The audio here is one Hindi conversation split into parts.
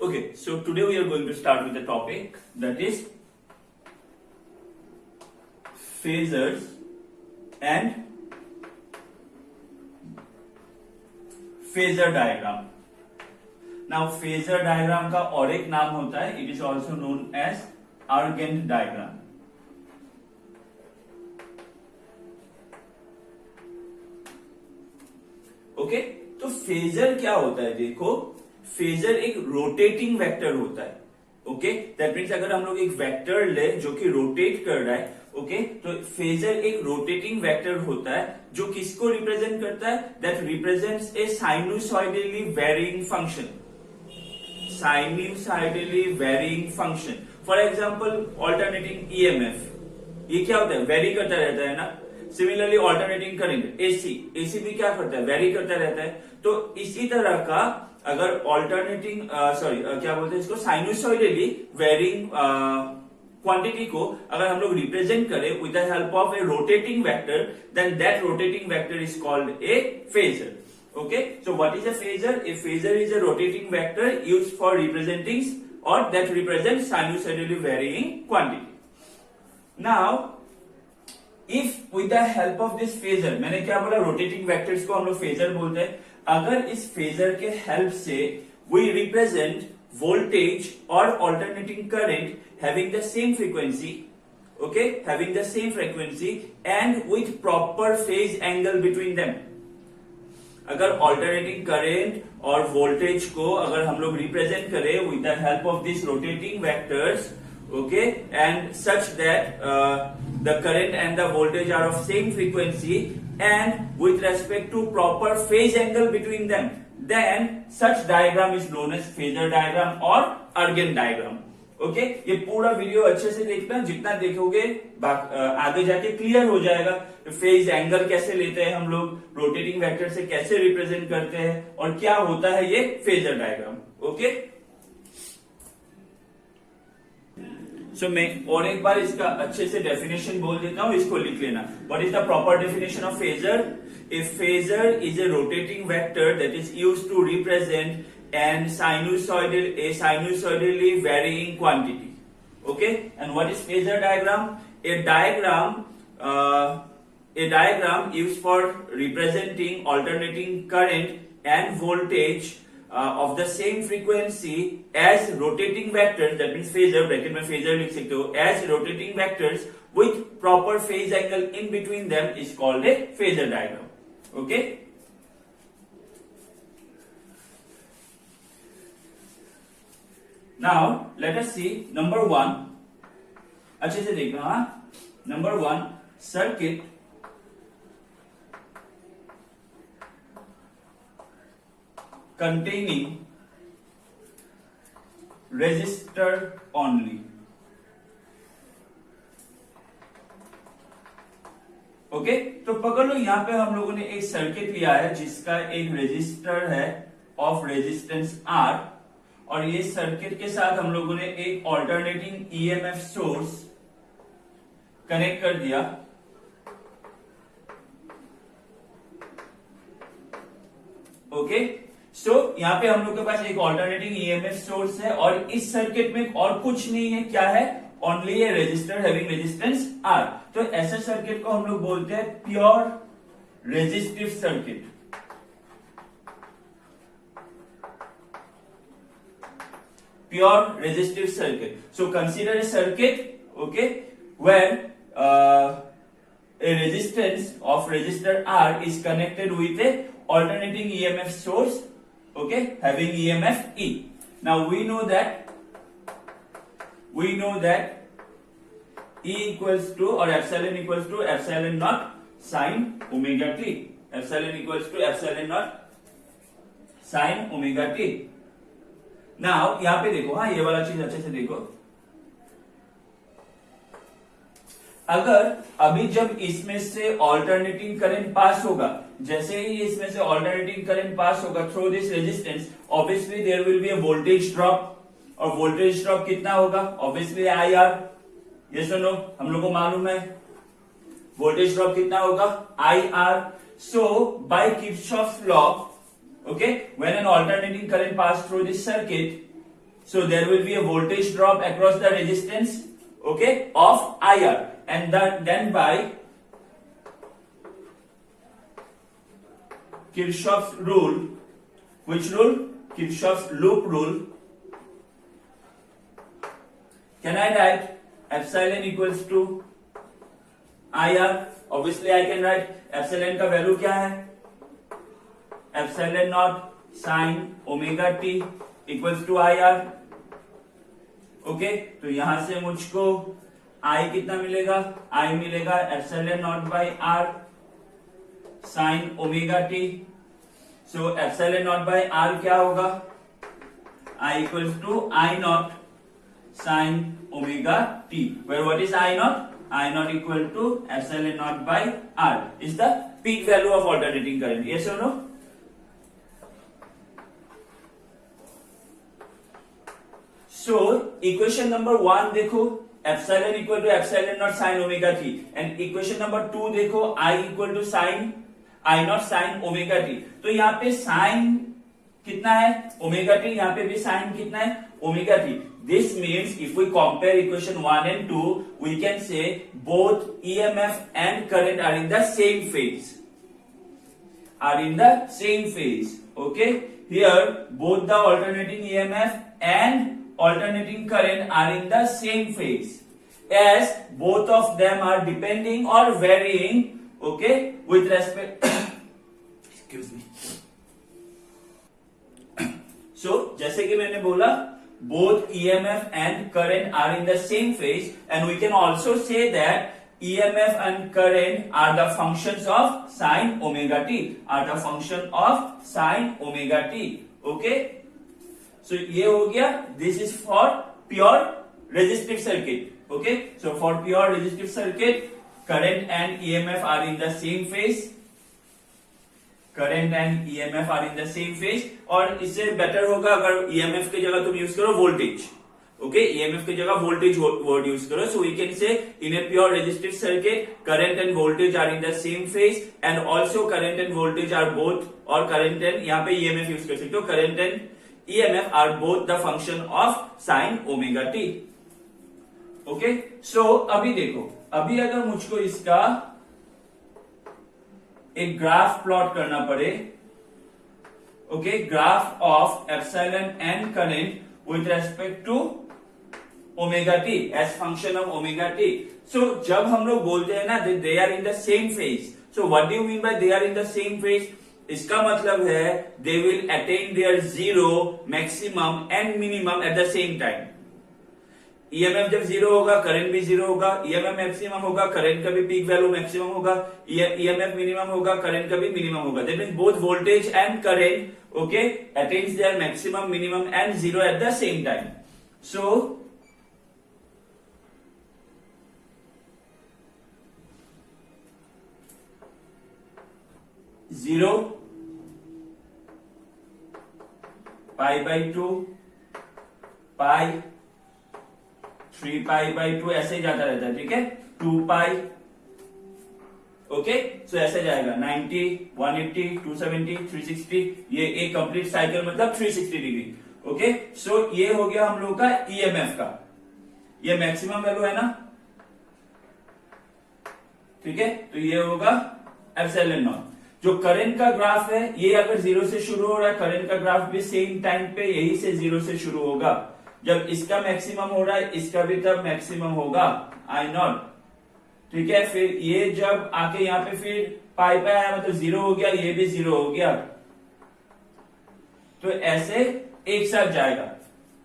Okay, so today we are going to start with the topic that is phasors and phasor diagram. Now phasor diagram का और एक नाम होता है, it is also known as Argand diagram. Okay, तो फेजर क्या होता है? देखो, फेजर एक रोटेटिंग वेक्टर होता है. ओके, दैट मीन्स अगर हम लोग एक वेक्टर ले जो कि रोटेट कर रहा है, ओके, तो फेजर एक रोटेटिंग वेक्टर होता है जो किसको रिप्रेजेंट करता है? That represents a sinusoidally varying function. Sinusoidally varying function. For example alternating EMF, ये क्या होता है? वेरी करता रहता है ना. सिमिलरली ऑल्टरनेटिंग करंट एसी भी क्या करता है? वेरी करता रहता है. तो इसी तरह का अगर ऑल्टरनेटिंग क्या बोलते हैं इसको, साइनुसॉइडली वेरिंग क्वांटिटी को अगर हम लोग रिप्रेजेंट करें with the help of a rotating vector, then that rotating vector is called a phasor. Okay, so what is a phasor? A phasor is a rotating vector used for representing or that represents sinusoidally varying quantity. Now, if with the help of this phasor, मैंने क्या बोला? रोटेटिंग वेक्टर्स को हम लोग फेजर बोलते हैं. अगर इस फेजर के हेल्प से we represent voltage or alternating current having the same frequency, okay, having the same frequency and with proper phase angle between them. अगर ऑल्टरनेटिंग करंट और वोल्टेज को अगर हम लोग रिप्रेजेंट करें with the help of this rotating vectors, okay, and such that the current and the voltage are of same frequency and with respect to proper phase angle between them, then such diagram is known as phasor diagram और अर्गेन डायग्राम. ओके, ये पूरा वीडियो अच्छे से देखना, जितना देखोगे आगे जाके क्लियर हो जाएगा. फेज एंगल कैसे लेते हैं हम लोग, रोटेटिंग वेक्टर से कैसे रिप्रेजेंट करते हैं और क्या होता है ये फेजर डायग्राम. ओके, सो मैं और एक बार इसका अच्छे से डेफिनेशन बोल देता हूं, इसको लिख लेना. What is the proper definition of phasor? A phasor is a rotating vector that is used to represent and sinusoidally varying quantity. Okay, and what is phasor diagram? A diagram used for representing alternating current and voltage of the same frequency as rotating vectors. That means phasor, bracket में phasor लिख सकते हो, as rotating vectors with proper phase angle in between them is called a phasor diagram. Okay. Now let us see number 1. अच्छे से देखना. Number 1, circuit containing resistor only. Okay, तो पकड़ लो, यहां पे हम लोगों ने एक सर्किट लिया है जिसका एक रेजिस्टर है ऑफ रेजिस्टेंस R, और ये सर्किट के साथ हम लोगों ने एक ऑल्टरनेटिंग ईएमएफ सोर्स कनेक्ट कर दिया. ओके, सो यहां पे हम लोग के पास एक ऑल्टरनेटिंग ईएमएफ सोर्स है और इस सर्किट में और कुछ नहीं है. क्या है? ओनली ए रेजिस्टर हैविंग रेजिस्टेंस R. तो ऐसे सर्किट को हम लोग बोलते हैं pure resistive circuit. Pure resistive circuit. So consider a circuit, okay, where a resistance of resistor R is connected with a alternating EMF source, okay, having EMF E. Now we know that E equals to or epsilon equals to epsilon naught sine omega t. Epsilon equals to epsilon naught sine omega t. Now यहां पे देखो, हाँ, ये वाला चीज अच्छे से देखो. अगर अभी जब इसमें से ऑल्टरनेटिंग करंट पास होगा, जैसे ही इसमें से ऑल्टरनेटिंग करंट पास होगा through this resistance, obviously there will be a voltage drop. और वोल्टेज ड्रॉप कितना होगा? Obviously IR. ये सुनो, हम लोग को मालूम है वोल्टेज ड्रॉप कितना होगा? IR. So by Kirchhoff's law, okay, when an alternating current passes through this circuit, So there will be a voltage drop across the resistance, okay, of IR, and then by Kirchhoff's rule, which rule? Kirchhoff's loop rule. Can I write epsilon equals to IR? Obviously I can write epsilon का वैल्यू क्या है? Epsilon nought sin omega t equals to IR. Okay, तो यहां से मुझको I कितना मिलेगा? I मिलेगा epsilon nought by R sin omega t. So epsilon nought by R क्या होगा? I equals to I nought sin omega t, where what is I naught? I naught equal to epsilon naught by R is the peak value of alternating current. Yes or no? So equation number 1 देखो, epsilon equal to epsilon naught sin omega t, and equation number 2 देखो, I equal to I naught sin omega t. तो यहाँ पे sin कितना है? Omega T. यहाँ पे भी sin कितना है? Omega T. This means if we compare equation 1 and 2, we can say both EMF and current are in the same phase. Are in the same phase. Okay? Here both the alternating EMF and alternating current are in the same phase, as both of them are depending or varying, okay, with respect excuse me. So जैसे कि मैंने बोला, both EMF and current are in the same phase, and we can also say that EMF and current are the functions of sin omega t, are the function of sin omega t. Okay, so ये हो गया. This is for pure resistive circuit. Okay, so for pure resistive circuit, current and EMF are in the same phase. Current and EMF are in the same phase. और इससे बेटर होगा अगर ईएमएफ की जगह तुम यूज करो वोल्टेज. ओके, ईएमएफ की जगह वोल्टेज वर्ड यूज करो. सो we can say in a pure resistive circuit current and voltage are in the same phase, and also current and voltage are both, और करंट एंड यहाँ पे ईएमएफ यूज कर सकते हो. Current and EMF are both the function of sine omega t. Okay, so अभी देखो, अभी अगर मुझको इसका एक ग्राफ प्लॉट करना पड़े, okay, graph of epsilon and current with respect to omega t as function of omega t. So जब हम लोग बोलते हैं ना they are in the same phase, so what do you mean by they are in the same phase? इसका मतलब है they will attain their zero, maximum and minimum at the same time. EMF जब जीरो होगा, करंट भी जीरो होगा. ईएमएफ मैक्सिमम होगा, करंट का भी पीक वैल्यू मैक्सिमम होगा. ईएमएफ मिनिमम होगा, करंट का भी मिनिमम होगा. That means both voltage and current, okay, attains their maximum, minimum and zero at the same time. So zero, pi by two, pi, 3 pi by 2 ऐसे ही जाता रहता है. ठीक है, 2 पाई. ओके, सो ऐसे जाएगा 90, 180, 270, 360. ये एक कंप्लीट साइकिल मतलब 360 डिग्री. ओके, सो ये हो गया हम लोग का ईएमएफ का. ये मैक्सिमम वैल्यू है ना. ठीक है, तो ये होगा एप्सिलॉन नॉट. जो करंट का ग्राफ है, ये अगर जीरो से शुरू हो रहा है, करंट का ग्राफ भी सेम टाइम पे यही से जीरो से शुरू होगा. जब इसका मैक्सिमम हो रहा है, इसका भी तब मैक्सिमम होगा आई नॉट. ठीक है, फिर ये जब आके यहाँ पे फिर पाई पे आया मतलब जीरो हो गया, ये भी जीरो हो गया. तो ऐसे एक साथ जाएगा.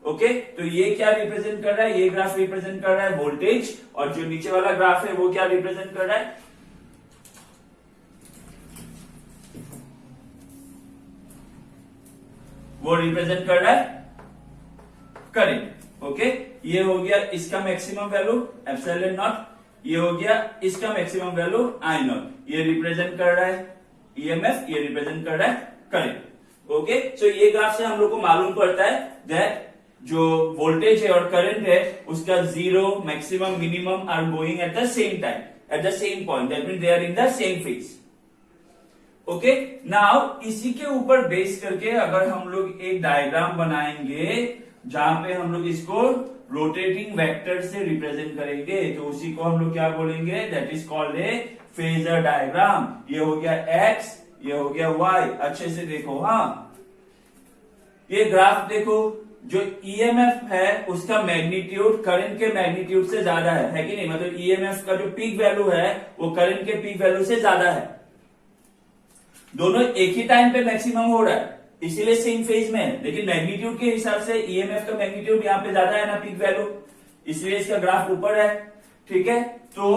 ओके, तो ये क्या रिप्रेजेंट कर रहा है? ये ग्राफ रिप्रेजेंट कर रहा है वोल्टेज, और जो नीचे वाला ग्राफ है वो क्या रिप्रेजेंट कर रहा है? वो रिप्रेजेंट कर रहा है करंट. ओके, ये हो गया इसका मैक्सिमम वैल्यू एप्सिलॉन नॉट. ये हो गया इसका मैक्सिमम वैल्यू आई नॉट. ये रिप्रेजेंट कर रहा है ईएमएफ, ये रिप्रेजेंट कर रहा है करंट. ओके, सो ये ग्राफ से हम लोग को मालूम पड़ता है दैट जो वोल्टेज है और करंट है उसका zero, maximum, minimum are going at the same time, at the same point. That mean they are in the same phase. Okay, now इसी के ऊपर बेस करके अगर हम लोग एक डायग्राम बनाएंगे जहां पे हम लोग इसको रोटेटिंग वेक्टर से रिप्रेजेंट करेंगे, तो उसी को हम लोग क्या बोलेंगे, that is called a phasor diagram. ये हो गया एक्स, ये हो गया वाई। अच्छे से देखो, हाँ ये ग्राफ देखो, जो ईएमएफ है उसका मैग्नीट्यूड करंट के मैग्नीट्यूड से ज्यादा है कि नहीं, मतलब ईएमएफ का जो पीक वैल्यू है वो करंट के पीक वैल्यू से ज्यादा है। दोनों एक ही टाइम पे मैक्सिमम हो रहा है, इसीलिए सेम फेज में है, लेकिन मैग्नीट्यूड के हिसाब से ईएमएफ का मैग्नीट्यूड यहाँ पे ज्यादा है ना पीक वैल्यू, इसलिए इसका ग्राफ ऊपर है। ठीक है, तो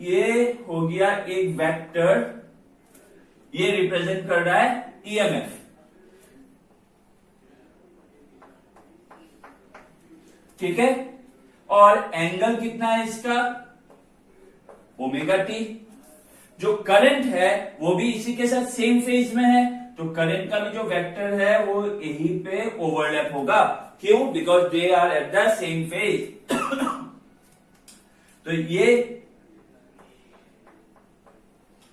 ये हो गया एक वेक्टर, ये रिप्रेजेंट कर रहा है ईएमएफ। ठीक है, और एंगल कितना है इसका, ओमेगा टी। जो करंट है वो भी इसी के साथ सेम फेज में है, तो करंट का भी जो वेक्टर है वो यहीं पे ओवरलैप होगा। क्यों? Because they are at the same phase. तो ये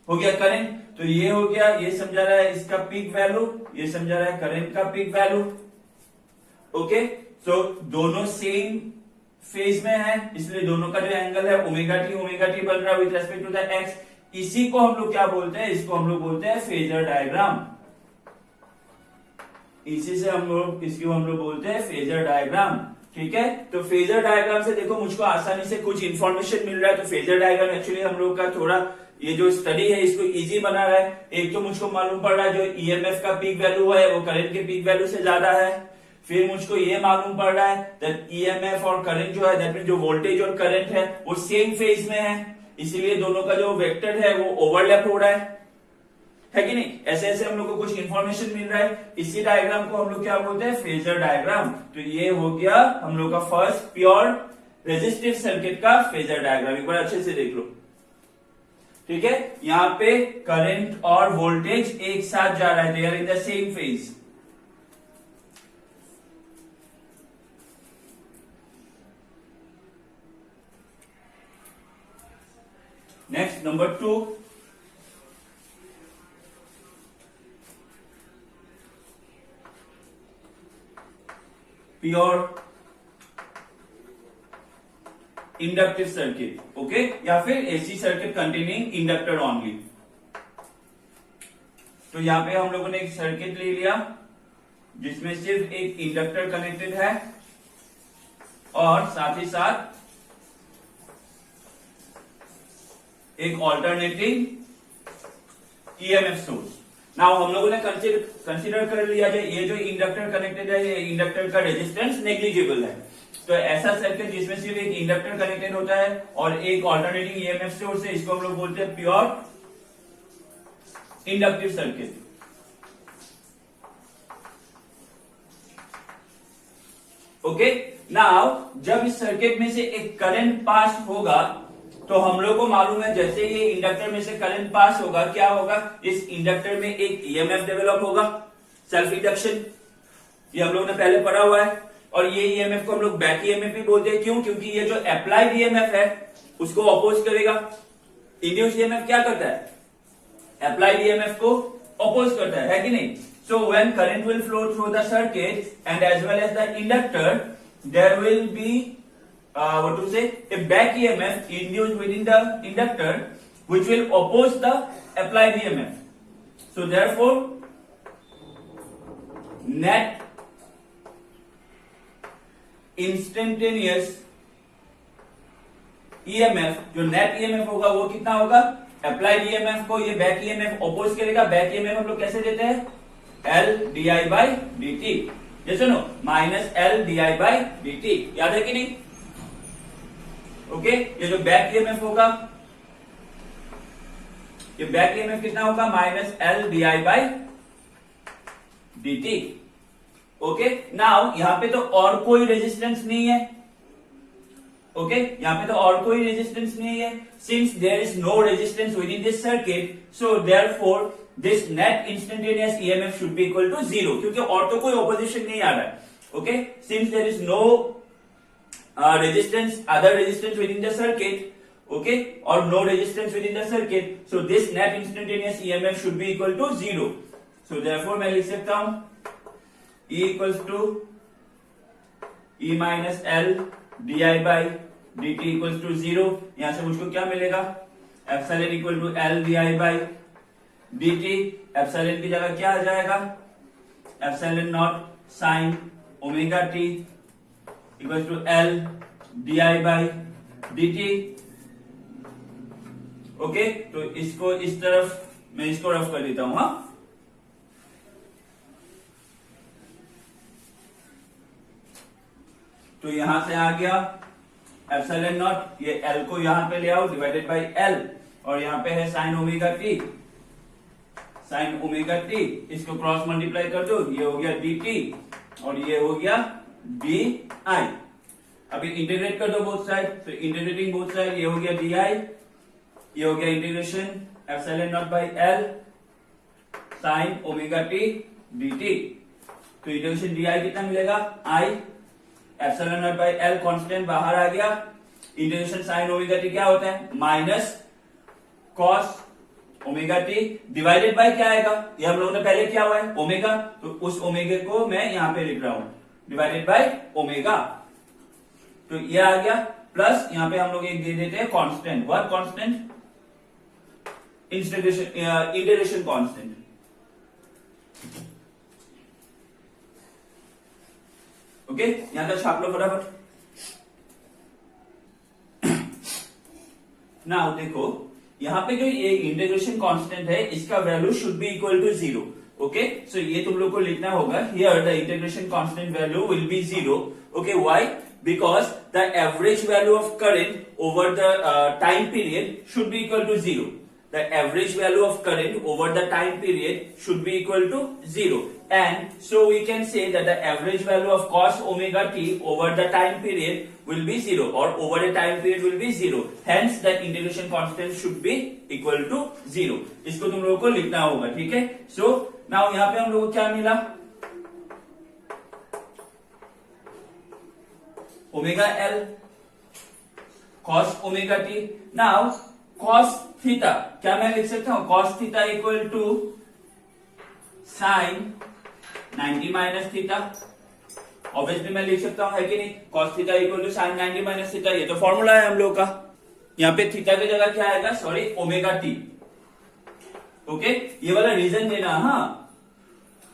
हो गया करंट, तो ये हो गया, ये समझा रहा है इसका पीक वैल्यू, ये समझा रहा है करंट का पीक वैल्यू। ओके, तो दोनों सेम फेज में है, इसलिए दोनों का जो एंगल है ओमेगा टी बन रहा है with respect to the x. इसी को हम लोग क्या बोलते हैं, इसको हम लोग बोलते हैं फेजर डायग्राम। इसी से हम लोग, इसको हम लोग बोलते हैं फेजर डायग्राम। ठीक है, तो फेजर डायग्राम से देखो मुझको आसानी से कुछ इंफॉर्मेशन मिल रहा है। तो फेजर डायग्राम एक्चुअली हम लोग का थोड़ा ये जो स्टडी है इसको इजी बना रहा है। एक तो मुझको मालूम पड़ रहा है जो ईएमएफ का पीक वैल्यू है वो करंट के पीक वैल्यू से ज्यादा है। फिर मुझको ये मालूम पड़ रहा है दैट ईएमएफ और करंट जो है, दैट मीन जो वोल्टेज और करंट है वो सेम फेज में है, इसीलिए दोनों का जो वेक्टर है वो ओवरलैप हो रहा है कि नहीं। ऐसे ऐसे हम लोग को कुछ इंफॉर्मेशन मिल रहा है। इसी डायग्राम को हम लोग क्या बोलते हैं, फेजर डायग्राम। तो ये हो गया हम लोग का फर्स्ट प्योर रेजिस्टिव सर्किट का फेजर डायग्राम। एक बार अच्छे से देख लो। ठीक है, यहां पे करंट और वोल्टेज एक साथ जा रहा है, they are in the same phase. Next number 2, pure inductive circuit. Okay, या फिर AC circuit containing inductor only. तो यहां पे हम लोगों ने एक सर्किट ले लिया जिसमें सिर्फ एक इंडक्टर कनेक्टेड है और साथ ही साथ एक ऑल्टरनेटिंग ईएमएफ सोर्स। नाउ हम लोगों ने कंसीडर कर लिया कि ये जो इंडक्टर कनेक्टेड है, ये इंडक्टर का रेजिस्टेंस नेग्लिजिबल है। तो ऐसा सर्किट जिसमें सिर्फ एक इंडक्टर कनेक्टेड होता है और एक ऑल्टरनेटिंग ईएमएफ सोर्स है, इसको हम लोग बोलते हैं pure inductive circuit. Okay, now जब इस सर्किट में से एक करंट पास होगा तो हम लोग को मालूम है जैसे ये इंडक्टर में से करंट पास होगा क्या होगा, इस इंडक्टर में एक ईएमएफ डेवलप होगा, सेल्फ इंडक्शन। ये हम लोग ने पहले पढ़ा हुआ है। और ये ईएमएफ को हम लोग बैक ईएमएफ भी बोलते हैं। क्यों? क्योंकि ये जो अप्लाइड ईएमएफ है उसको अपोज करेगा। इंड्यूस ईएमएफ क्या करता है, अप्लाइड ईएमएफ को अपोज करता है कि नहीं। So when current will flow through the circuit and as well as the inductor, there will be what to say, a back EMF induced within the inductor which will oppose the applied EMF. So therefore net instantaneous EMF, जो net EMF होगा वो कितना होगा, applied EMF को ये back EMF oppose करेगा। back EMF हम लोग कैसे देते हैं, L di by dt। ये सुनो, minus L di by dt, याद है कि नहीं। ओके, ये जो बैक ईएमएफ होगा, ये बैक ईएमएफ कितना होगा, minus l d i by d t. Okay, now यहां पे तो और कोई रेजिस्टेंस नहीं है। ओके, यहां पे तो और कोई रेजिस्टेंस नहीं है। Since there is no resistance within this circuit, so therefore this net instantaneous EMF should be equal to 0, क्योंकि और तो कोई ऑपोजिशन नहीं आ रहा है। Okay, since there is no resistance, other resistance within the circuit, okay, or no resistance within the circuit, so this net instantaneous EMF should be equal to 0. So therefore मैं लिख सकता हूं E equals to e minus l d i by d t equal to 0। यहां से मुझको क्या मिलेगा, epsilon equal to l d i by d t. Epsilon की जगह क्या आ जाएगा, epsilon naught sine omega t equal to l d i by d t. Okay, तो इसको इस तरफ मैं इसको रफ कर देता हूं। हाँ, तो यहां से आ गया एप्सिलॉन नॉट, ये एल को यहां पे ले आओ डिवाइडेड बाय एल, और यहां पे है sign omega T, sign omega t, इसको क्रॉस मल्टीप्लाई कर दो, ये हो गया डी टी और ये हो गया डी आई। अभी इंटीग्रेट कर दो बोथ साइड, तो इंटीग्रेटिंग बोथ साइड, ये हो गया डी आई, ये हो गया integration epsilon naught by L sine omega t d t. तो इंटीग्रेशन डी आई कितना मिलेगा, i epsilon naught by L constant बाहर आ गया, इंटीग्रेशन साइन ओमेगा टी क्या होता है, minus cos omega T divided by क्या आएगा, ये हम लोगों ने पहले किया हुआ है ओमेगा, तो उस ओमेगा को मैं यहां पे लिख रहा हूं डिवाइडेड बाय ओमेगा। तो ये आ गया प्लस यहां पे हम लोग एक दे देते हैं constant, what constant, integration constant. Okay, यहां तक छाप लो फटाफट। नाउ देखो यहां पे जो ये इंटीग्रेशन कांस्टेंट है इसका value should be equal to 0। Okay, so ये तुम लोग को लिखना होगा, here the integration constant value will be 0। Okay, why, because the average value of current over the time period should be equal to 0। The average value of current over the time period should be equal to 0, and so we can say that the average value of cos omega t over the time period will be 0, or over a time period will be 0. Hence, the integration constant should be equal to 0. इसको तुम लोगों को लिखना होगा, ठीक है। So now यहाँ पे हम लोगों को क्या मिला, omega l cos omega t। Now cos theta क्या मैं लिख सकता हूं, cos theta equal to sine 90 minus theta. Obviously मैं लिख सकता हूं, है कि नहीं, cos theta equal to sine 90 minus theta, ये तो फॉर्मूला है हम लोग का। यहां पे थीटा की जगह क्या आएगा, सॉरी ओमेगा टी। ओके, ये वाला रीजन देना। हाँ,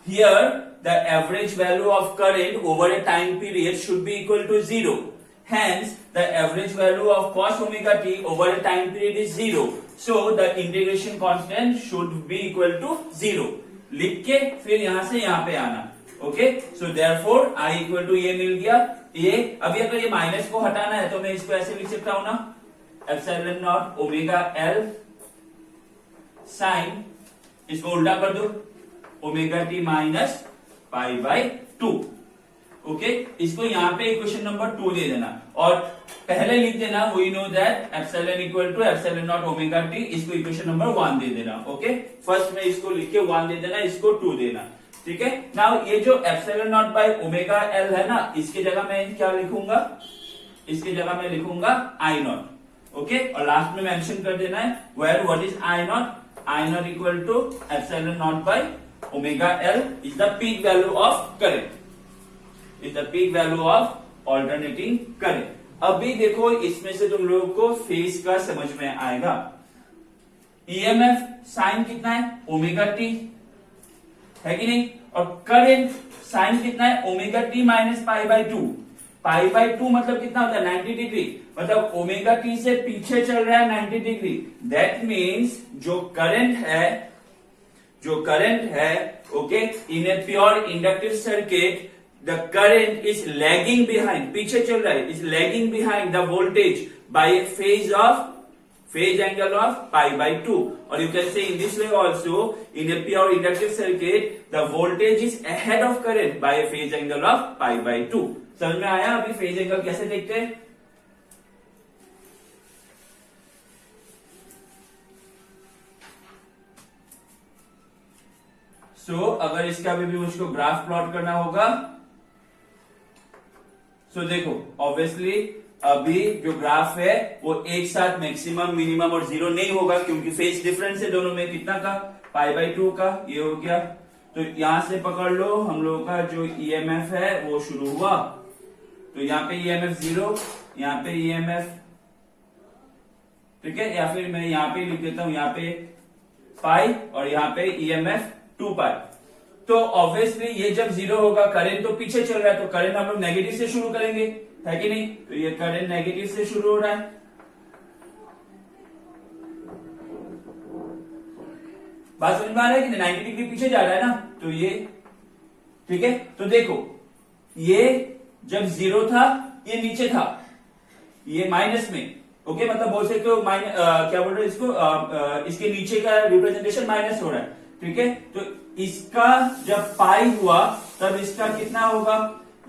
here the average value of current over a time period should be equal to 0। Hence, the average value of cos omega t over a time period is 0. So, the integration constant should be equal to 0. लिख के फिर यहां से यहां पे आना। Okay, so therefore I equal to ये मिल गया। ये अभी अगर ये माइनस को हटाना है तो मैं इसको ऐसे लिख सकता हूं ना, epsilon naught omega L sine, इसको उल्टा कर दो, omega T minus pi by 2। Okay, इसको यहां पे इक्वेशन नंबर 2 दे देना, और पहले लिख देना we know that epsilon equal to epsilon naught omega t, इसको इक्वेशन नंबर 1 दे देना। ओके, फर्स्ट में इसको लिख के 1 दे देना, इसको 2 देना, ठीक है। नाउ ये जो epsilon naught by omega L है ना, इसकी जगह मैं क्या लिखूंगा, इसकी जगह मैं लिखूंगा आई नॉट। ओके, और लास्ट में मेंशन कर देना है where what is I naught equal to epsilon naught by omega l is the peak value of current, is the peak value of alternating current। अभी देखो इसमें से तुम लोगों को फेज का समझ में आएगा। ईएमएफ साइन कितना है, ओमेगा टी, है कि नहीं, और करंट साइन कितना है, omega T minus pi by 2। Pi by 2 मतलब कितना होता है, 90 डिग्री, मतलब ओमेगा टी से पीछे चल रहा है 90 डिग्री। दैट मीन्स जो करंट है, okay, in a pure inductive circuit the current is lagging behind, पीछे चल रहा है, is lagging behind the voltage by a phase angle of pi by 2, or you can say in this way also, in a pure inductive circuit the voltage is ahead of current by a phase angle of pi by 2। समझ में आया अभी फेज एंगल कैसे देखते हैं। सो अगर इसका भी मुझको ग्राफ प्लॉट करना होगा, सो देखो ऑब्वियसली अभी जो ग्राफ है वो एक साथ मैक्सिमम मिनिमम और 0 नहीं होगा, क्योंकि फेज डिफरेंस है दोनों में, कितना का, पाई बाय 2 का, ये हो गया। तो यहां से पकड़ लो हम लोगों का जो ईएमएफ है वो शुरू हुआ तो यहाँ पे ईएमएफ 0, यहाँ पे ईएमएफ, ठीक है, या फिर मैं यहाँ पे लिख देता हूं, यहाँ पे पाई और यहाँ पे ईएमएफ 2 पाई। तो ऑब्वियसली ये जब 0 होगा, करंट तो पीछे चल रहा है, तो करंट हम लोग नेगेटिव से शुरू करेंगे, है कि नहीं? तो ये करंट नेगेटिव से शुरू हो रहा है। बात समझ में आ रहा है कि 90 डिग्री पीछे जा रहा है ना, तो ये ठीक है। तो देखो ये जब 0 था ये नीचे था, ये माइनस में, ओके, मतलब बोल सकते हो क्या बोल रहे हो इसको, इसके नीचे का रिप्रेजेंटेशन माइनस हो रहा है, ठीक है। तो इसका जब पाई हुआ तब इसका कितना होगा,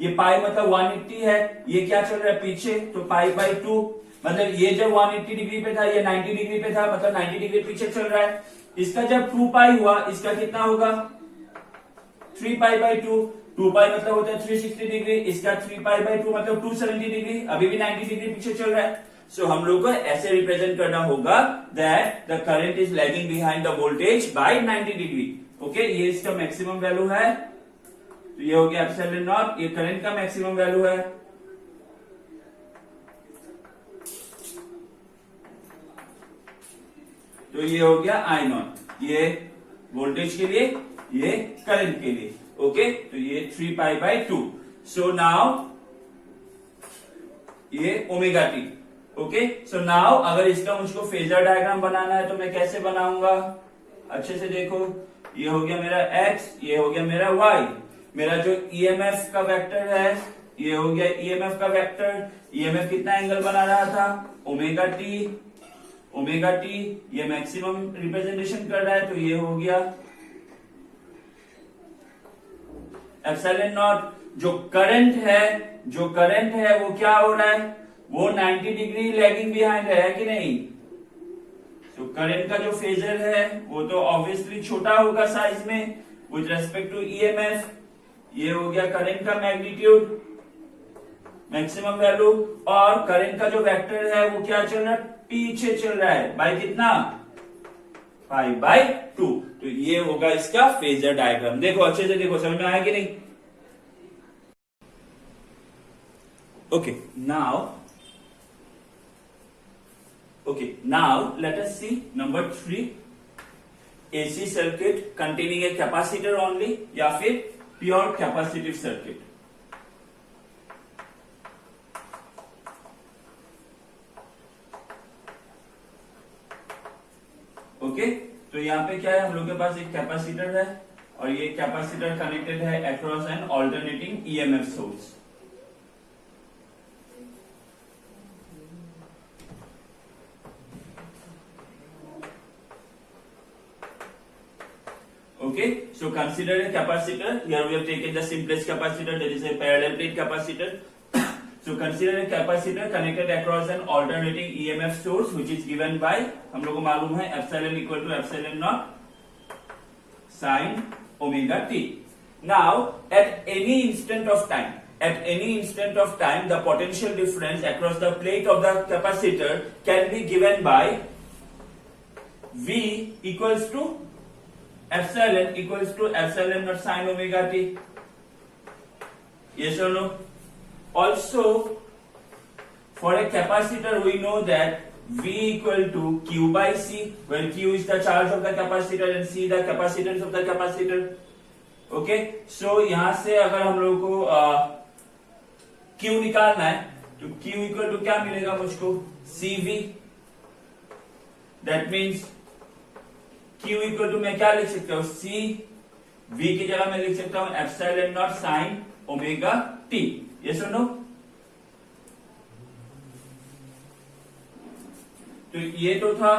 ये पाई मतलब 180 है, ये क्या चल रहा है पीछे, तो पाई बाई 2, मतलब ये जब 180 डिग्री पे था, ये 90 डिग्री पे था, मतलब 90 डिग्री पीछे चल रहा है। इसका जब 2 पाई हुआ, इसका कितना होगा, 3 पाई बाई 2, 2 पाई मतलब होता है 360 डिग्री, इसका 3 पाई बाई 2 मतलब 270 डिग्री, अभी भी 90 डिग्री पीछे चल रहा है। सो हम लोग को ऐसे रिप्रेजेंट करना होगा that the current is lagging behind the voltage bye 90 degree, okay. ये इसका मैक्सिमम वैल्यू है, तो ये हो गया एप्सिलॉन नॉट, ये करंट का मैक्सिमम वैल्यू है। तो ये हो गया आई नॉट, ये वोल्टेज के लिए, ये करंट के लिए, ओके। तो ये 3 पाई बाई 2। सो नाउ ये omega t, okay. So now अगर इसका मुझको फेजर डायग्राम बनाना है तो मैं कैसे बनाऊंगा, अच्छे से देखो, ये हो गया मेरा x, ये हो गया मेरा y, मेरा जो ईएमएफ का वेक्टर है ये हो गया ईएमएफ का वेक्टर। ईएमएफ कितना एंगल बना रहा था, ओमेगा टी, ओमेगा टी, ये मैक्सिमम रिप्रेजेंटेशन कर रहा है, तो ये हो गया एप्सिलॉन नॉट। जो करंट है वो क्या हो रहा है, वो 90 डिग्री लैगिंग बिहाइंड है कि नहीं। तो करंट का जो फेजर है वो तो ऑब्वियसली छोटा होगा साइज में विथ रेस्पेक्ट टू ईएमएफ। ये हो गया करंट का मैग्नीट्यूड, मैक्सिमम वैल्यू, और करंट का जो वेक्टर है वो क्या चल रहा है, पीछे चल रहा है, बाय कितना, 5/2। तो ये होगा इसका फेजर डायग्राम। देखो अच्छे से देखो, समझ में आया कि नहीं। Okay, now let us see number 3, AC circuit containing a capacitor only या फिर pure capacitive circuit। ओके, तो यहाँ पे क्या है, हम लोग के पास एक कैपेसिटर है और ये कैपेसिटर कनेक्टेड है across N alternating EMF source. Okay, so consider a capacitor. Here we have taken the simplest capacitor, that is a parallel plate capacitor. So consider a capacitor connected across an alternating EMF source, which is given by, हम लोग को मालूम है epsilon equal to epsilon naught sine omega t. Now at any instant of time, the potential difference across the plate of the capacitor can be given by V equals to epsilon equals to epsilon naught sine omega t. Yes or no? Also, for a capacitor, we know that V equal to Q by C, where Q is the charge of the capacitor and C the capacitance of the capacitor. Okay, so यहां से अगर हम लोग को Q निकालना है तो Q इक्वल टू क्या मिलेगा मुझको, CV। That means Q equal to मैं क्या लिख सकता हूँ, C, V की जगह मैं लिख सकता हूँ epsilon naught sine omega T. ये सुनो, तो ये तो था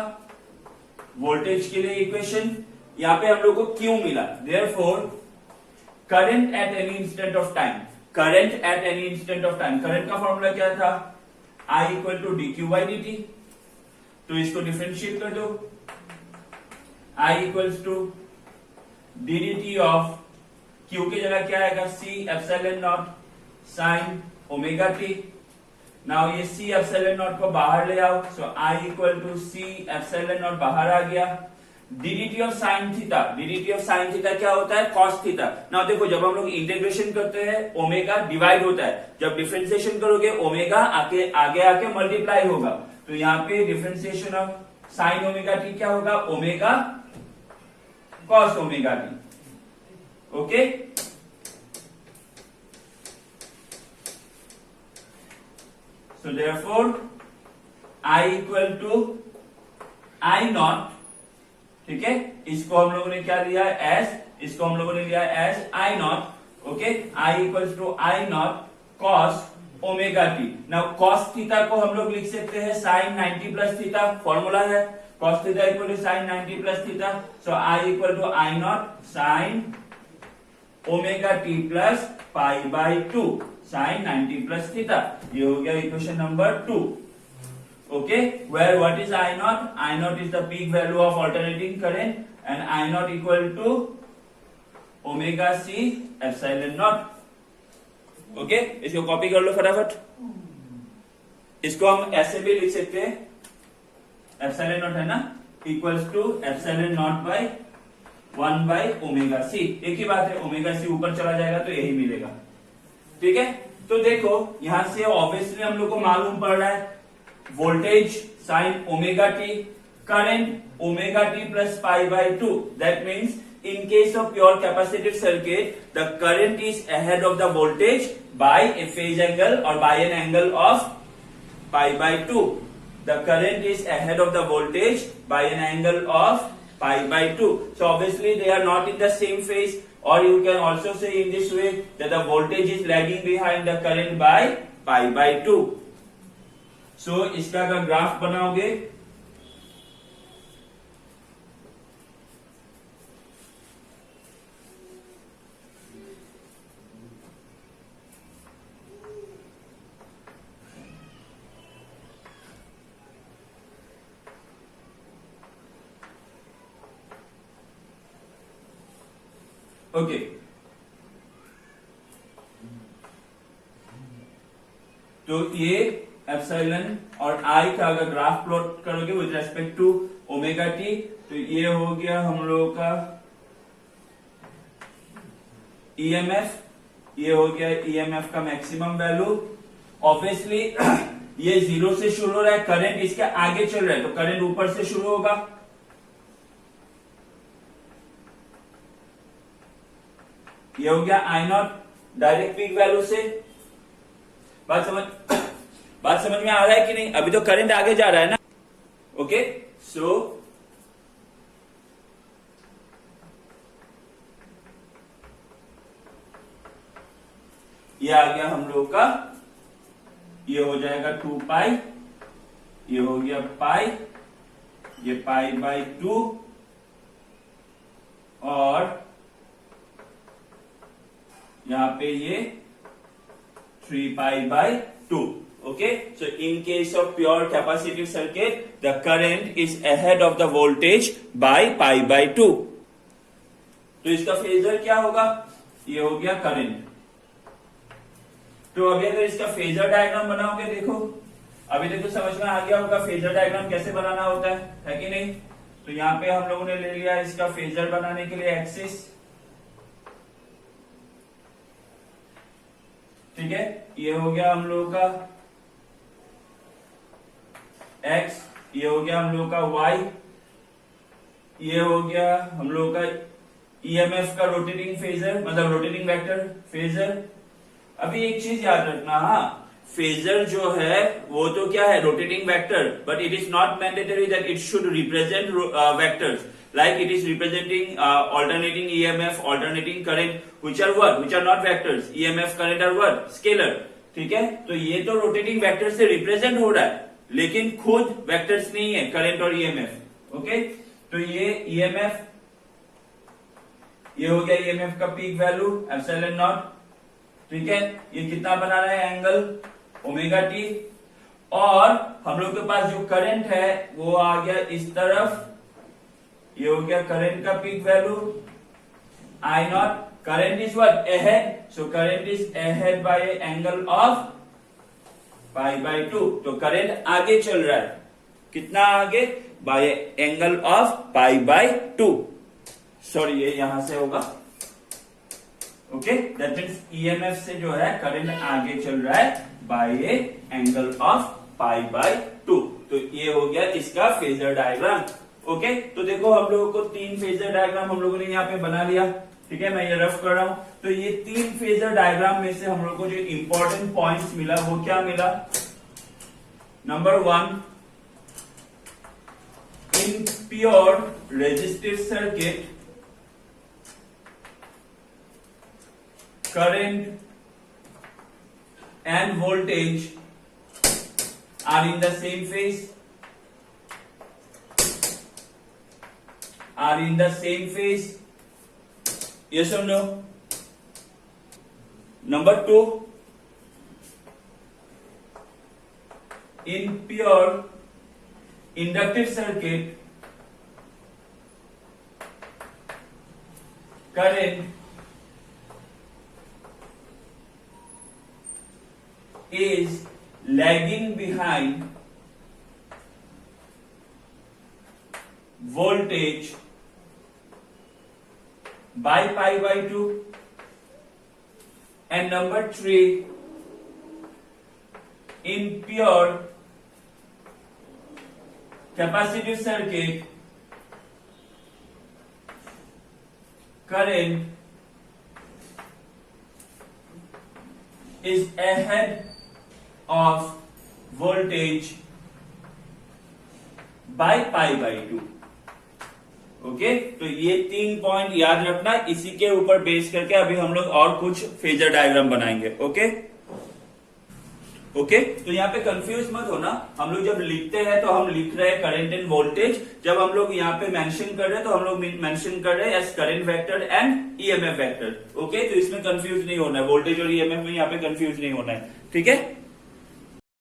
वोल्टेज के लिए इक्वेशन। यहाँ पे हम लोग को Q मिला, therefore current at any instant of time, current का फॉर्मूला क्या था, I equal to d q by d t. तो इसको डिफरेंशिएट कर दो, I equals to d d t of Q की जगह क्या आएगा, C epsilon naught sine omega t. Now ये C एप्सिलॉन नॉट को बाहर ले आओ, so I equal to C epsilon naught बाहर आ गया। D d t of sine theta, DDT of sine theta क्या होता है, कॉस थीटा। ना देखो जब हम लोग इंटीग्रेशन करते हैं ओमेगा डिवाइड होता है, जब डिफरेंशिएशन करोगे ओमेगा आगे आके मल्टीप्लाई होगा। तो यहाँ पे differentiation of sine omega t क्या होगा, omega cos omega t. Okay, so therefore I equal to I naught, ठीक है, इसको हम लोगों ने क्या लिया एस, इसको हम लोगों ने लिया as I naught. Okay, I equal to I naught cos omega t. Now cos theta को हम लोग लिख सकते हैं साइन 90 प्लस थीटा, फॉर्मूला है cos theta equal to sine 90 plus theta. So I equal to I naught sine omega t plus pi by 2 sine 90 plus theta. ये हो गया equation number 2। Okay, where what is I naught? I naught is the peak value of alternating current and I naught equal to omega c epsilon naught. Okay, इसको कॉपी कर लो फटाफट। इसको हम ऐसे भी लिख सकते हैं, epsilon naught है ना, equals to epsilon naught by 1 by omega c। एक ही बात है, ओमेगा c ऊपर चला जाएगा तो यही मिलेगा। ठीक है, तो देखो यहां से ऑब्वियसली हम लोग को मालूम पड़ रहा है voltage sin omega t, current omega t plus pi by 2. That means in case of pure capacitive circuit, the current is ahead of the voltage by a phase angle or by an angle of pi by 2. The current is ahead of the voltage by an angle of pi by 2. So obviously they are not in the same phase, or you can also say in this way that the voltage is lagging behind the current by pi by 2. सो इसका अगर ग्राफ बनाओगे ओके, तो ये एप्सिलॉन और आई का अगर ग्राफ प्लॉट करोगे with respect to omega t, तो ये हो गया हम लोगों का ईएमएफ, ये हो गया ईएमएफ का मैक्सिमम वैल्यू। ऑब्वियसली ये 0 से शुरू हो रहा है, करंट इसके आगे चल रहा है तो करंट ऊपर से शुरू होगा। ये हो गया आई नॉट डायरेक्ट पीक वैल्यू से। बात समझ में आ रहा है कि नहीं? अभी तो करंट आगे जा रहा है ना। ओके, सो ये आ गया हम लोग का, ये हो जाएगा 2 पाई, ये हो गया पाई, ये पाई बाई 2 और यहां पे ये 3 pi by 2। Okay, so in case of pure capacitive circuit, the current is ahead of the voltage by pi by 2. तो इसका फेजर क्या होगा? ये हो गया करंट। तो अभी अगर इसका फेजर डायग्राम बनाओगे, देखो अभी देखो समझ में आ गया होगा फेजर डायग्राम कैसे बनाना होता है कि नहीं? तो यहाँ पे हम लोगों ने ले लिया इसका फेजर बनाने के लिए एक्सिस, ठीक है। ये हो गया हम लोगों का x, ये हो गया हम लोग का y, ये हो गया हम लोग का ईएमएफ का रोटेटिंग फेजर, मतलब रोटेटिंग वेक्टर फेजर। अभी एक चीज याद रखना, हाँ, फेजर जो है वो तो क्या है, rotating vector, but it is not mandatory that it should represent vectors, like it is representing alternating EMF, alternating current, which are what, which are not vectors. EMF, current are what, scalar, ठीक है। तो ये तो रोटेटिंग वेक्टर से रिप्रेजेंट हो रहा है, लेकिन खुद वेक्टर्स नहीं है करंट और ईएमएफ। ओके, तो ये ईएमएफ, ये हो गया ईएमएफ का पीक वैल्यू एप्सिलॉन नॉट, ठीक है। ये कितना बना रहा है एंगल, ओमेगा टी, और हम लोग के पास जो करंट है वो आ गया इस तरफ, ये हो गया करंट का peak value I not. Current is what, ahead, so current is ahead bye angle of pi by 2। तो करंट आगे चल रहा है, कितना आगे, bye angle of pi by 2। Sorry ये यहां से होगा। ओके, दैट मीन्स ईएमएफ से जो है करंट आगे चल रहा है by a angle of pi by 2। तो ये हो गया इसका फेजर डायग्राम। ओके, तो देखो हम लोगों को 3 फेजर डायग्राम हम लोगों ने यहाँ पे बना लिया। ठीक है, मैं ये रफ कर रहा हूं। तो ये 3 फेजर डायग्राम में से हम लोग को जो इंपॉर्टेंट पॉइंट्स मिला वो क्या मिला? Number 1, in pure resistive circuit current and voltage are in the same phase, are in the same phase, yes or no? Number 2, in pure inductive circuit current is lagging behind voltage by pi by 2. And number 3, in pure capacitive circuit current is ahead of voltage by pi by 2। Okay, तो ये 3 पॉइंट याद रखना। इसी के ऊपर बेस करके अभी हम लोग और कुछ फेजर डायग्राम बनाएंगे। ओके ओके, तो यहाँ पे कंफ्यूज मत होना। हम लोग जब लिखते हैं तो हम लिख रहे हैं करंट एंड वोल्टेज। जब हम लोग यहाँ पे मेंशन कर रहे हैं तो हम लोग मेंशन कर रहे हैं as current vector and EMF vector. Okay, तो इसमें कंफ्यूज नहीं होना है। वोल्टेज और ईएमएफ में यहाँ पे कंफ्यूज नहीं होना है। ठीक है।